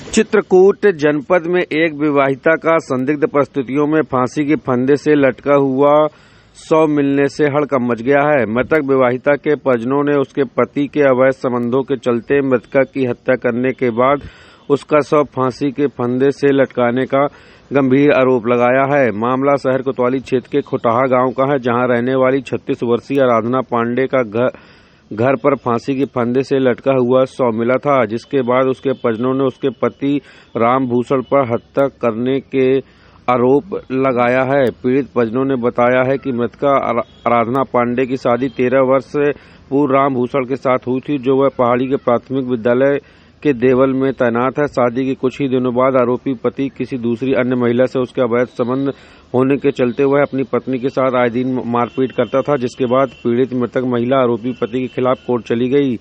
चित्रकूट जनपद में एक विवाहिता का संदिग्ध परिस्थितियों में फांसी के फंदे से लटका हुआ शव मिलने से हड़कंप मच गया है। मृतक विवाहिता के परिजनों ने उसके पति के अवैध संबंधों के चलते मृतका की हत्या करने के बाद उसका शव फांसी के फंदे से लटकाने का गंभीर आरोप लगाया है। मामला शहर कोतवाली क्षेत्र के खुटाहा गांव का है, जहां रहने वाली 36 वर्षीय आराधना पांडे का घर पर फांसी के फंदे से लटका हुआ शव मिला था, जिसके बाद उसके परिजनों ने उसके पति रामभूषण पर हत्या करने के आरोप लगाया है। पीड़ित परिजनों ने बताया है कि मृतका आराधना पांडे की शादी 13 वर्ष पूर्व रामभूषण के साथ हुई थी, जो वह पहाड़ी के प्राथमिक विद्यालय के देवल में तैनात है। शादी के कुछ ही दिनों बाद आरोपी पति किसी दूसरी अन्य महिला से उसके अवैध संबंध होने के चलते वह अपनी पत्नी के साथ आए दिन मारपीट करता था, जिसके बाद पीड़ित मृतक महिला आरोपी पति के खिलाफ कोर्ट चली गई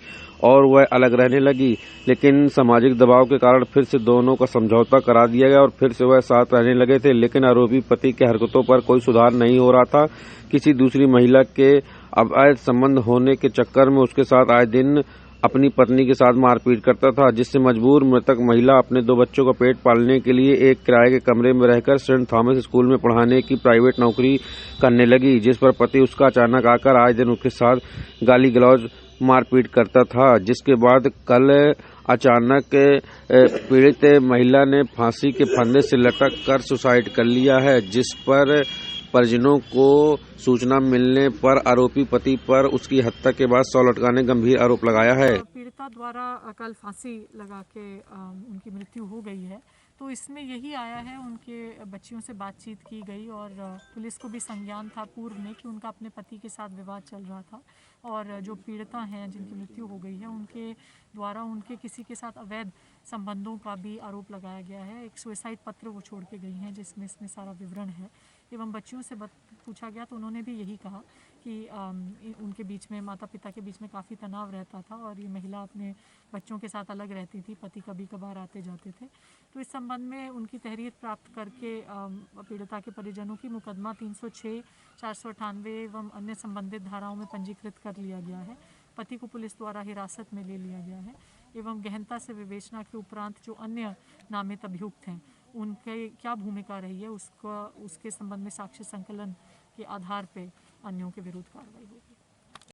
और वह अलग रहने लगी। लेकिन सामाजिक दबाव के कारण फिर से दोनों का समझौता करा दिया गया और फिर से वह साथ रहने लगे थे। लेकिन आरोपी पति के हरकतों पर कोई सुधार नहीं हो रहा था। किसी दूसरी महिला के अवैध संबंध होने के चक्कर में उसके साथ आए दिन अपनी पत्नी के साथ मारपीट करता था, जिससे मजबूर मृतक महिला अपने 2 बच्चों का पेट पालने के लिए एक किराए के कमरे में रहकर सेंट थॉमस स्कूल में पढ़ाने की प्राइवेट नौकरी करने लगी, जिस पर पति उसका अचानक आकर आए दिन उसके साथ गाली गलौज मारपीट करता था। जिसके बाद कल अचानक पीड़ित महिला ने फांसी के फंदे से लटक कर सुसाइड कर लिया है, जिस पर परिजनों को सूचना मिलने पर आरोपी पति पर उसकी हत्या के बाद शव लटकाने गंभीर आरोप लगाया है। पीड़िता द्वारा कल फांसी लगा के उनकी मृत्यु हो गई है, तो इसमें यही आया है, उनके बच्चियों से बातचीत की गई और पुलिस को भी संज्ञान था पूर्व में कि उनका अपने पति के साथ विवाद चल रहा था और जो पीड़िता हैं जिनकी मृत्यु हो गई है उनके द्वारा उनके किसी के साथ अवैध संबंधों का भी आरोप लगाया गया है। एक सुसाइड पत्र वो छोड़ के गई हैं जिसमें इसमें सारा विवरण है। एवं बच्चियों से पूछा गया तो उन्होंने भी यही कहा कि उनके बीच में माता पिता के बीच में काफ़ी तनाव रहता था और ये महिला अपने बच्चों के साथ अलग रहती थी, पति कभी कभार आते जाते थे। तो इस संबंध में उनकी तहरीर प्राप्त करके पीड़िता के परिजनों की मुकदमा 306, 498 एवं अन्य संबंधित धाराओं में पंजीकृत कर लिया गया है। पति को पुलिस द्वारा हिरासत में ले लिया गया है एवं गहनता से विवेचना के उपरांत जो अन्य नामित अभियुक्त हैं उनके क्या भूमिका रही है उसके संबंध में साक्ष्य संकलन के आधार पर अन्यों के विरुद्ध कार्रवाई होगी।